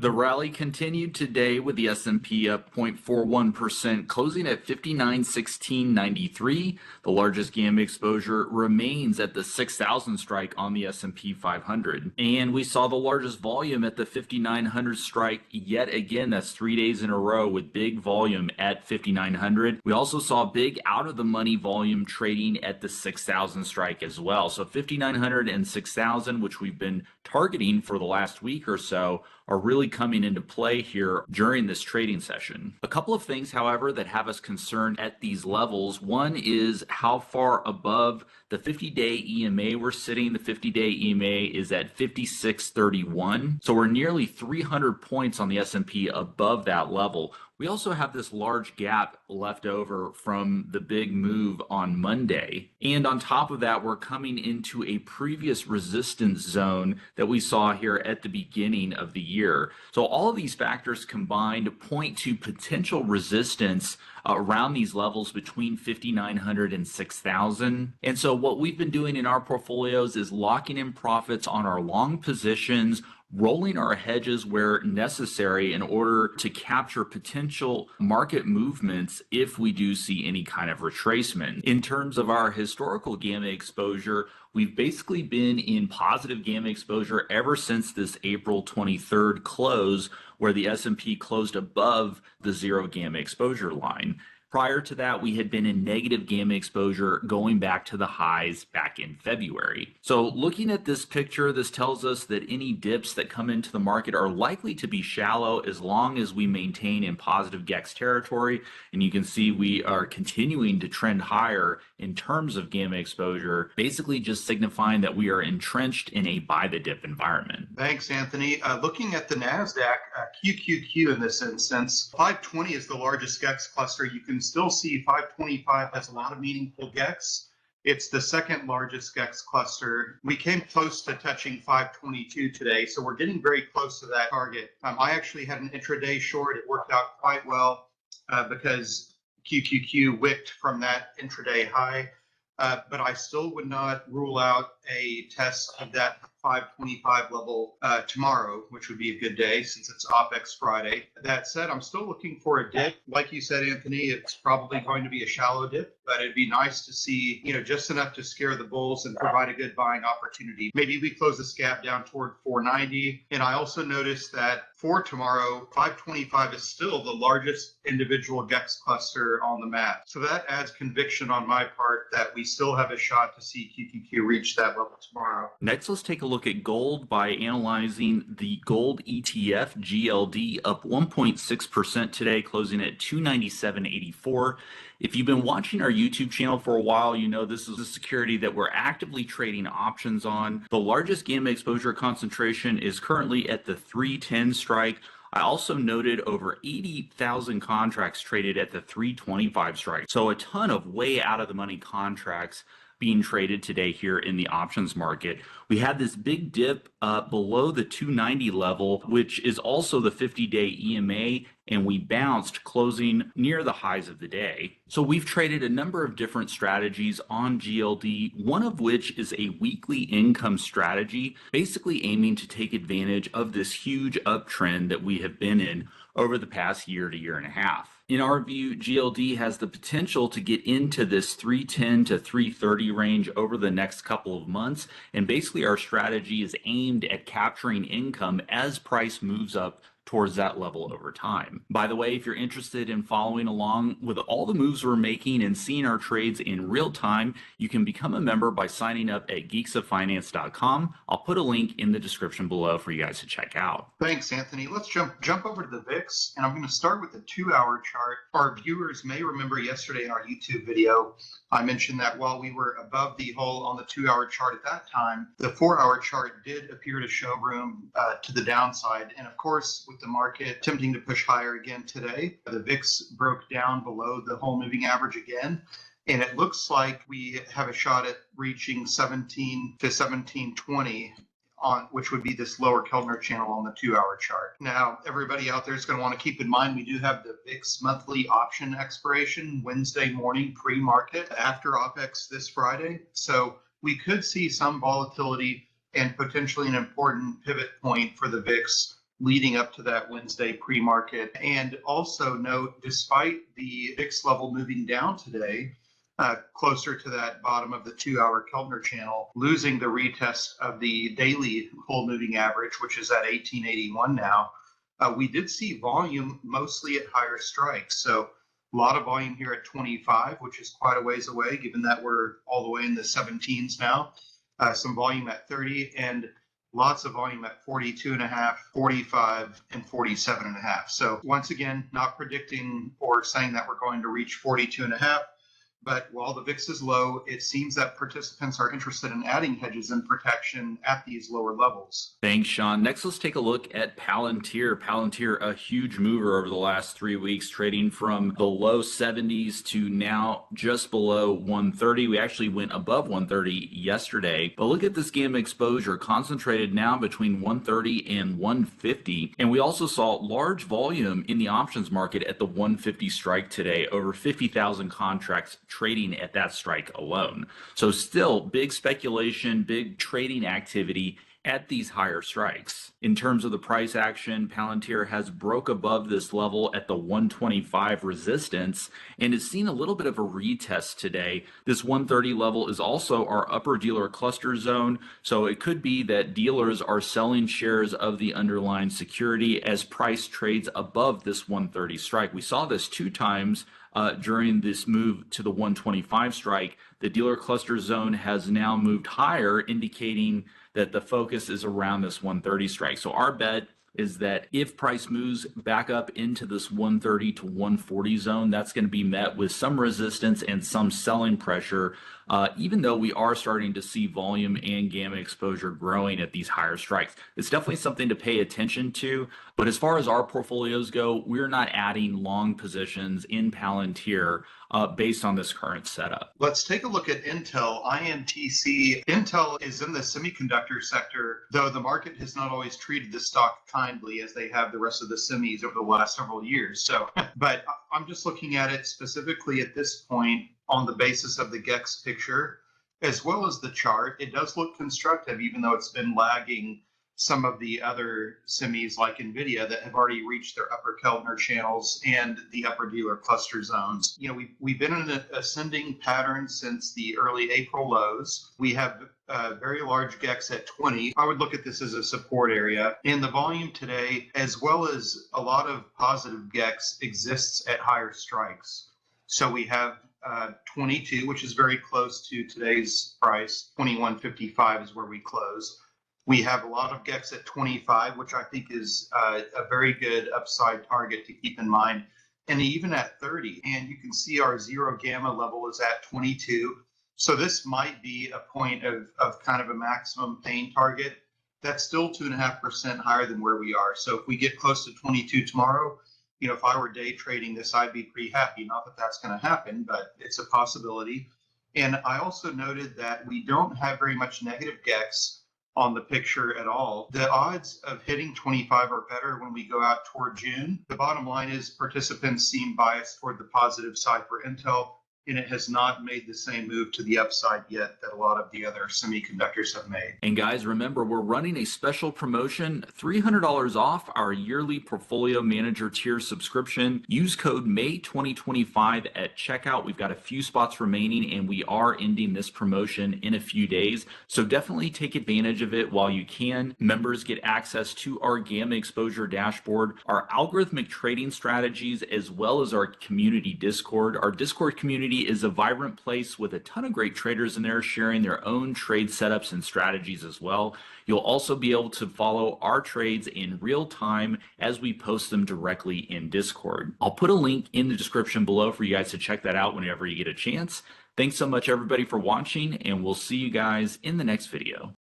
The rally continued today with the S&P up 0.41%, closing at 5916.93. The largest gamma exposure remains at the 6,000 strike on the S&P 500. And we saw the largest volume at the 5,900 strike yet again. That's 3 days in a row with big volume at 5,900. We also saw big out of the money volume trading at the 6,000 strike as well. So 5,900 and 6,000, which we've been targeting for the last week or so, are really coming into play here during this trading session. A couple of things, however, that have us concerned at these levels. One is how far above the 50-day EMA we're sitting. The 50-day EMA is at 56.31. So we're nearly 300 points on the S&P above that level. We also have this large gap left over from the big move on Monday. And on top of that, we're coming into a previous resistance zone that we saw here at the beginning of the year. So all of these factors combined point to potential resistance around these levels between 5,900 and 6,000. And so what we've been doing in our portfolios is locking in profits on our long positions, rolling our hedges where necessary in order to capture potential market movements if we do see any kind of retracement. In terms of our historical gamma exposure, we've basically been in positive gamma exposure ever since this April 23rd close, where the S&P closed above the zero gamma exposure line. Prior to that, we had been in negative gamma exposure going back to the highs back in February. So looking at this picture, this tells us that any dips that come into the market are likely to be shallow as long as we maintain in positive GEX territory. And you can see we are continuing to trend higher in terms of gamma exposure, basically just signifying that we are entrenched in a buy the dip environment. Thanks, Anthony. Looking at the NASDAQ, QQQ in this instance, 520 is the largest GEX cluster. You can still see 525 has a lot of meaningful GEX. It's the second largest GEX cluster. We came close to touching 522 today, so we're getting very close to that target. I actually had an intraday short. It worked out quite well because QQQ wicked from that intraday high, but I still would not rule out a test of that 525 level tomorrow, which would be a good day since it's OpEx Friday. That said, I'm still looking for a dip. Like you said, Anthony, it's probably going to be a shallow dip, but it'd be nice to see, just enough to scare the bulls and provide a good buying opportunity. Maybe we close this gap down toward 490. And I also noticed that for tomorrow, 525 is still the largest individual GEX cluster on the map. So that adds conviction on my part that we still have a shot to see QQQ reach that level tomorrow. Next, let's take a look at gold by analyzing the gold ETF GLD, up 1.6% today, closing at 297.84. If you've been watching our YouTube channel for a while, you know this is a security that we're actively trading options on. The largest gamma exposure concentration is currently at the 310 strike. I also noted over 80,000 contracts traded at the 325 strike. So a ton of way out of the money contracts being traded today here in the options market. We had this big dip below the 290 level, which is also the 50-day EMA, and we bounced, closing near the highs of the day. So we've traded a number of different strategies on GLD, one of which is a weekly income strategy, basically aiming to take advantage of this huge uptrend that we have been in over the past year to year and a half. In our view, GLD has the potential to get into this 310 to 330 range over the next couple of months, and basically our strategy is aimed at capturing income as price moves up towards that level over time. By the way, if you're interested in following along with all the moves we're making and seeing our trades in real time, you can become a member by signing up at geeksoffinance.com. I'll put a link in the description below for you guys to check out. Thanks, Anthony. Let's jump over to the VIX, and I'm going to start with the 2-hour chart. Our viewers may remember yesterday in our YouTube video, I mentioned that while we were above the hole on the 2-hour chart at that time, the 4-hour chart did appear to show room to the downside. And of course, with the market attempting to push higher again today, the VIX broke down below the whole moving average again. And it looks like we have a shot at reaching 17 to 1720 on, which would be this lower Kellner channel on the 2-hour chart. Now, everybody out there is going to want to keep in mind we do have the VIX monthly option expiration Wednesday morning pre-market after OpEx this Friday. So we could see some volatility and potentially an important pivot point for the VIX leading up to that Wednesday pre-market. And also note, despite the VIX level moving down today, closer to that bottom of the 2-hour Keltner channel, losing the retest of the daily full moving average, which is at 1881 now, we did see volume mostly at higher strikes. So a lot of volume here at 25, which is quite a ways away, given that we're all the way in the 17s now. Some volume at 30 and lots of volume at 42.5, 45, and 47.5. So once again, not predicting or saying that we're going to reach 42.5. But while the VIX is low, it seems that participants are interested in adding hedges and protection at these lower levels. Thanks, Sean. Next, let's take a look at Palantir. Palantir, a huge mover over the last 3 weeks, trading from the low 70s to now just below 130. We actually went above 130 yesterday. But look at this gamma exposure, concentrated now between 130 and 150. And we also saw large volume in the options market at the 150 strike today, over 50,000 contracts trading at that strike alone. So still big speculation, big trading activity at these higher strikes. In terms of the price action, Palantir has broke above this level at the 125 resistance and has seen a little bit of a retest today. This 130 level is also our upper dealer cluster zone, so it could be that dealers are selling shares of the underlying security as price trades above this 130 strike. We saw this 2 times during this move to the 125 strike. The dealer cluster zone has now moved higher, indicating that the focus is around this 130 strike. So our bet is that if price moves back up into this 130 to 140 zone, that's going to be met with some resistance and some selling pressure, even though we are starting to see volume and gamma exposure growing at these higher strikes. It's definitely something to pay attention to, but as far as our portfolios go, we're not adding long positions in Palantir based on this current setup. Let's take a look at Intel, INTC. Intel is in the semiconductor sector, though the market has not always treated the stock kindly as they have the rest of the semis over the last several years. So, but I'm just looking at it specifically at this point on the basis of the GEX picture, as well as the chart. It does look constructive, even though it's been lagging some of the other semis like NVIDIA that have already reached their upper Keltner channels and the upper dealer cluster zones. You know, we've been in an ascending pattern since the early April lows. We have very large GEX at 20. I would look at this as a support area. And the volume today, as well as a lot of positive GEX, exists at higher strikes. So we have 22, which is very close to today's price. 21.55 is where we close. We have a lot of GEX at 25, which I think is a very good upside target to keep in mind, and even at 30. And you can see our zero gamma level is at 22. So this might be a point of kind of a maximum pain target. That's still 2.5% higher than where we are. So if we get close to 22 tomorrow, you know, if I were day trading this, I'd be pretty happy. Not that that's going to happen, but it's a possibility. And I also noted that we don't have very much negative GEX on the picture at all. The odds of hitting 25 are better when we go out toward June. The bottom line is participants seem biased toward the positive side for Intel, and it has not made the same move to the upside yet that a lot of the other semiconductors have made. And guys, remember, we're running a special promotion, $300 off our yearly Portfolio Manager tier subscription. Use code May2025 at checkout. We've got a few spots remaining, and we are ending this promotion in a few days. So definitely take advantage of it while you can. Members get access to our gamma exposure dashboard, our algorithmic trading strategies, as well as our community Discord. Our Discord community is a vibrant place with a ton of great traders in there sharing their own trade setups and strategies as well. You'll also be able to follow our trades in real time as we post them directly in Discord. I'll put a link in the description below for you guys to check that out whenever you get a chance. Thanks so much, everybody, for watching, and we'll see you guys in the next video.